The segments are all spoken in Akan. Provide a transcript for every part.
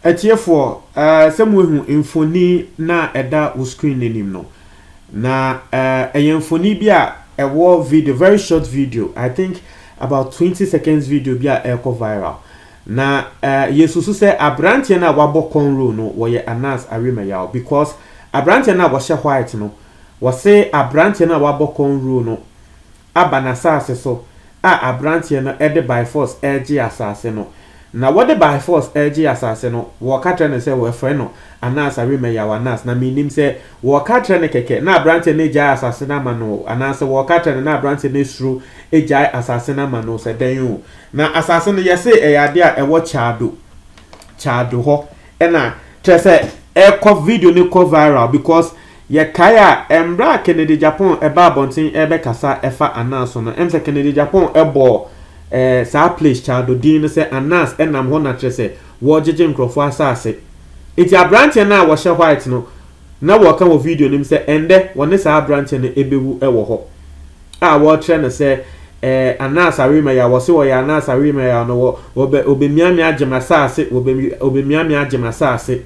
etiefo some hu mfoni na eda wo screen nenim no na mfoni bi a ewo video, very short video, I think about 20 seconds video bi a eko viral na yesusu se abrantie na wabo konro no wo ye Anas Aremeyaw because abrantie na wo hye white no wo se abrantie na wabo konro no aba na asase so abrantie no ede by force ege asase no na what the by force ege asase no wo ka tre ne se wo frɛ no Anas Aremeyaw Anas na minim se wo ka tre ne keke na abrantie ne ege asase na ma no Anas wo ka tre ne na abrantie ne suru ege asase na ma no se den o na asase no yese eyade a ewo chado ho na tre se video ne ko viral because ye kaya embra Kennedy Japan eba bontin ebe kasa efa Anas no emse Kennedy Japan ebo sa place chado din se Anas enam ho na tre se wo jeje nkrofo asase iti abrantie na wo hye white no na wo ka wo video nim se ende woni sa abrantie no ebewu ewo ho wo tre ne se Anas Aremeyaw wo se wo ya Anas Aremeyaw no wo be miamia agema asase wo be miamia agema asase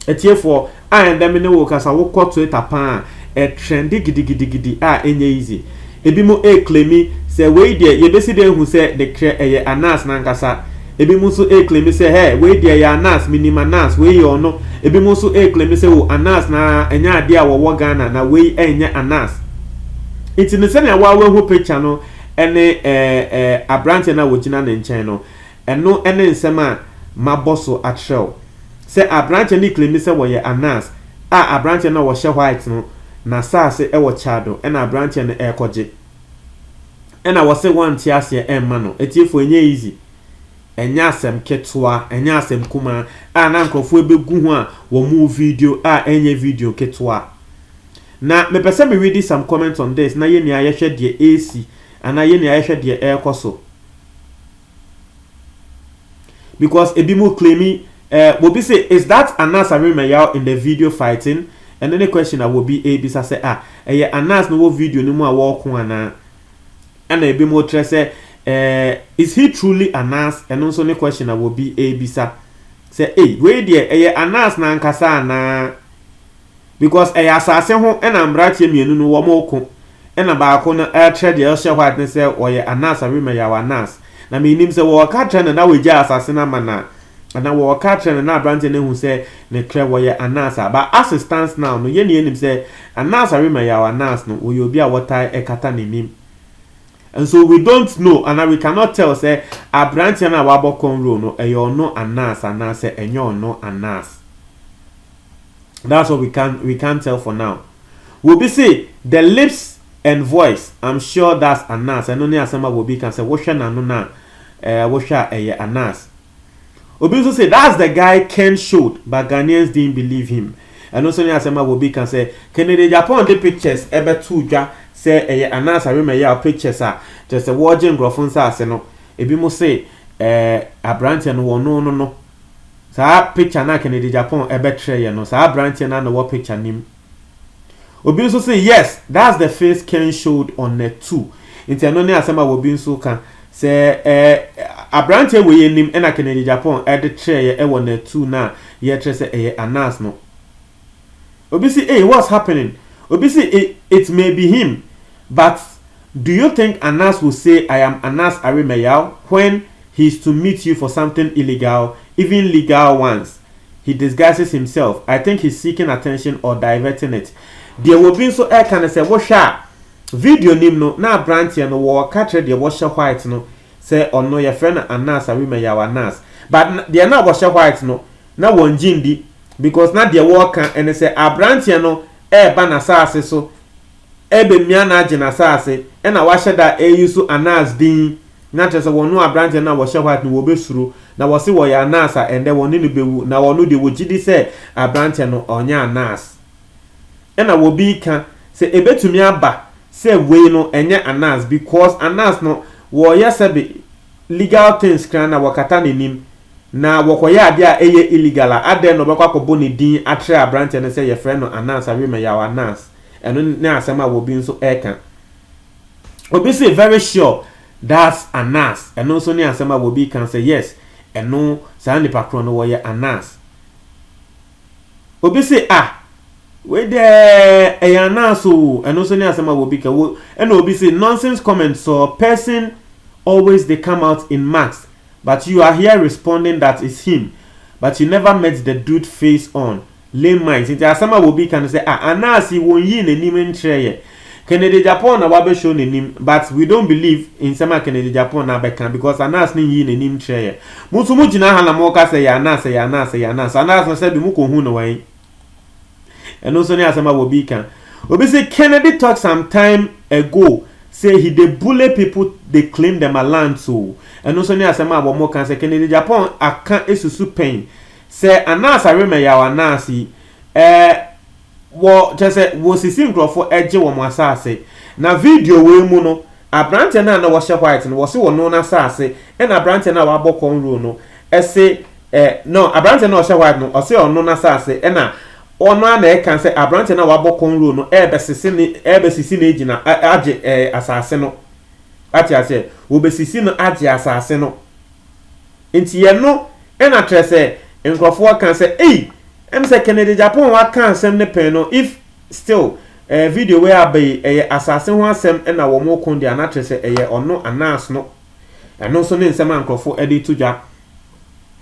etiefo dem ne wo kasa wo kɔ Twitter pa trendy gidigidi enye easy ebi mo claim say we dey ye besi dey hu say the kre Anas na nkasa ebi mo so claim say hey we dey ya Anas minimum Anas we yo no ebi mo so claim say wo Anas na enya ade a wo Ghana na we enya Anas iti ne say na wa hu picture no ene abrante na wo gina ne nchen no eno ene nsema maboso atrel se abrante ni claim se wo ye Anas abrante na wo hye white no na sase e wo chado na abrante no ekoje na wo se wan ti ase emma no etiefo enye easy enya asem ketwa enya asem kuma na nkrofo ebegu ho a wo mu video enye video ketwa na me pese me read some comments on this na ye ni ayehwe de AC ana ye ni ayehwe de ekoso because ebimu claim will be say is that Anas Aremeyaw in the video fighting and then the question I will be bisa say Anas no video ni mu a walk ana and ebi mo tre say is he truly Anas and also the question I will be bisa say we there Anas na nkasa na because asase ho and ambratie mienu no wo moko and abaako na tre de hye white ne say oye Anas Aremeyaw Anas na me nim say wo ka tre na we gya asase na mana and now we catch and na brand ne hu say ne kre wo ye Anas but as it stands now no ye ne nim say Anas Aremeyaw Anas no we obi a watai ekata ne nim and so we don't know and we cannot tell say a brand na wabo konro no eyo no Anas say enyo no Anas. That's what we can't tell for now. We'll be say the lips and voice, I'm sure that's Anas and only asema will be can say wo hwe na no na wo hwe Anas. Obi say that's the guy Ken showed, but Ghanaians didn't believe him. And also Asema Wobi can say Kennedy Japan the pictures ebe tuja say Anas Aremeyaw pictures just a watching grofunsa aseno. Ebi mo say Abrante no no. Sa picture na Kennedy Japan ebe tre no. Sa Abrante na no picture nim. Obi also say yes, that's the face Ken showed on net 2. Inti anoni Asema Wobi so can say Abrante we nim na Kennedy Japan e de tre e won na 2 na ye tre say Anas no. Obi say what's happening? Obi say it may be him, but do you think Anas will say I am Anas Aremeyaw when he's to meet you for something illegal, even legal ones? He disguises himself. I think he's seeking attention or diverting it. There will be so I can say what video nim no na Abrante no wo ka tre de wo white no say ono your friend Anas Aremeyaw Anas but they are not wash white no na won jindi because na they work and say Abrante no ba na sase so be mia na age na sase e na wash da use Anas din na tese wonu Abrante na wash white no wo besuro na wo se wo ya Anas and then wonu no bewu na wonu de wo jidi say Abrante no onya Anas e na wo bi ka say ebetumi aba say we no enye Anas because Anas no wo yesebe legal things kan na wakata nenim na wokoya ade a eye illegal ade no bekwa kobo ne din atre Abrante ne say ye friend no Anas Aremeyaw Anas eno na asema wo bi nso eka obi say very sure that's Anas eno so ne asema wo bi can say yes eno saa nipa kro no wo ye Anas obi say we there Anas o eno so ni asema wo bi ka wo eno obi say nonsense comments so person always they come out in max, but you are here responding that it's him, but you never met the dude face on. Lame minds. Inti asama will be can say Anas he won yi n'anim nkyerɛ Kennedy Japan na wabe show n'anim, but we don't believe in sama Kennedy Japan na bɛka because Anas ni yi n'anim nkyerɛ musu mu gyina ha na mo ka say Anas no say bi mu ko hu no wan ɛno so ne asama will be can obi say Kennedy talk some time ago say he dey bully people they claim them a land so ɛno so ne asama abo mo kan say Kennedy Japan aka esusu pen say Anas arema ya Anas wo just wo sisi nkrofo eje wo mo asase na video we mu no abrante na wo hye white no wo se wo no na asase e na abrante na wa bokon ro no ese no abrante na wo hye white no o se ono na asase e na ono na e kan say abrante na wa bokon ro no e besisi na ejina age asase no ati ase wo besisi no age asase no enti ye no e na trese nkrofo kan say em say Kennedy Japan wa kan sem ne pen no if still video we abai asase ho asem na wo mo kon dia na trese ono Anas no eno so ne nsem ankrofo e dey tujwa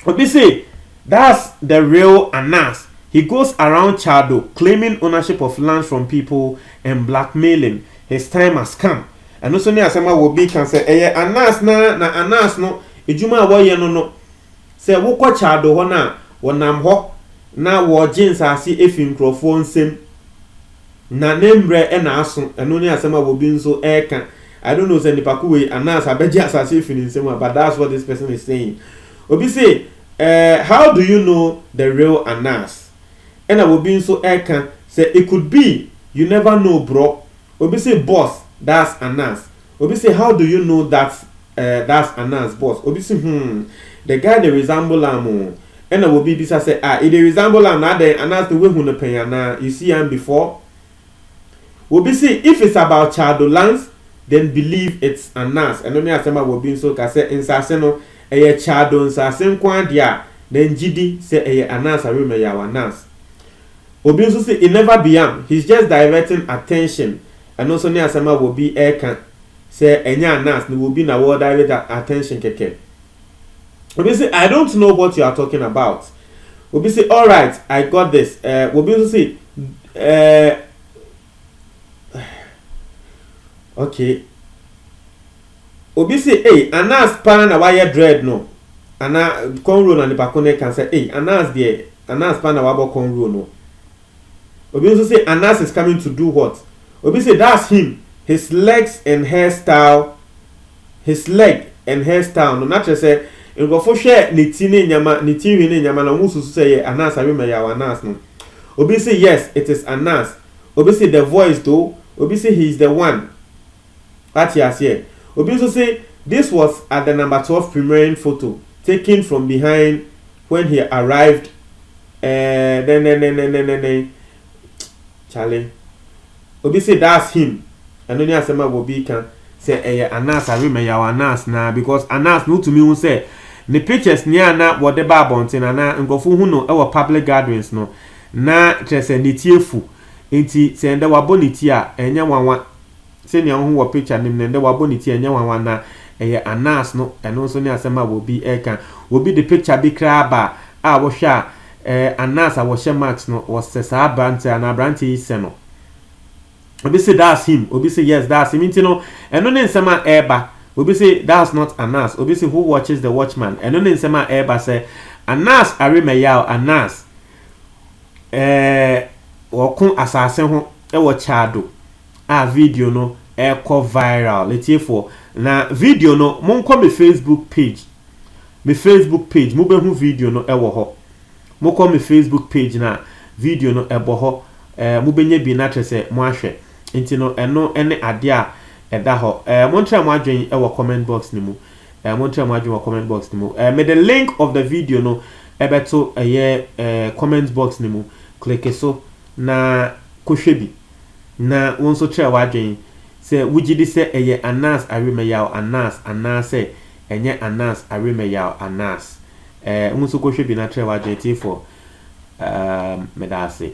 obi say that's the real Anas. He goes around Chado claiming ownership of land from people and blackmailing. His time has come. And also ne asema wo bi kan say Anas na Anas no ejuma wo ye no say wo kwa Chado ho na wonam ho na wo jeans ase efi nkrofo nsem na nembre e na aso eno ne asema wo bi nso eka. I don't know say nipa ku we Anas abeji asase efi nsem, but that's what this person is saying. Obi say how do you know the real Anas? And I will be so eka say it could be you never know, bro. Obi say boss, that's Anas. Obi say how do you know that's Anas boss? Obi say the guy they resemble am. And I will be bisa say it they resemble am na then Anas the way who no pay na you see him before. Obi say if it's about Chado lands then believe it's Anas. And only asema will be so ka say insase no Chado insase nkwan dia then gidi say Anas arema ya Anas. Obi also say it never be him. He's just diverting attention. And also near Asama will be can say enya Anas will be na word divert attention keke. Obi say I don't know what you are talking about. Obi say all right, I got this. Obi also say okay. Obi say hey Anas pan na wire dread no. Ana konro na nipa kone can say hey Anas there Anas pan na wabo konro no. Obi also say Anas is coming to do what? Obi say that's him. His legs and hairstyle. His leg and hairstyle. No, not just say you go for share ni tini nyama ni tini ni nyama na musu say Anas arema ya Anas no. Obi say yes, it is Anas. Obi say the voice though. Obi say he is the one. At here. Obi also say this was at the number 12 premiering photo taken from behind when he arrived. Charlie. Obi say that's him. And only asema will be can say Anas arema ya Anas na because Anas no to me who say the pictures near na what the babontin na ngofo hu no e public gatherings no na chese nitiefu enti se nda waboniti a enya wanwa se ne hu wo picture nim nda waboniti enya wanwa na Anas no eno so ne asema will be can will be the picture be kra ba a wo hwa Anas a wo hye max no was sa brand na brand is no. Obi say that's him. Obi say yes, that's him. You know, and no nsema eba. Obi say that's not Anas. Obi say who watches the Watchman? And no nsema eba say Anas arema ya Anas. Wokun asase ho e wo Chado. Video no ko viral. Let's for na video no monko me Facebook page. Me Facebook page mo be hu video no e wo ho. Mo ko me Facebook page na video no e bo ho. Mo benye bi na trese mo ahwe. Nti no eno ene ade a eda ho montra mo adwen e wo comment box ni mu montra mo adwen wo comment box ni mu me the link of the video no ebeto comment box ni mu click so na kohwebi na wonso tra wa adwen se wugidi se Anas arema ya Anas say enye Anas arema ya Anas nso kɔhwɛ bi na kyerɛ w'adwene for medase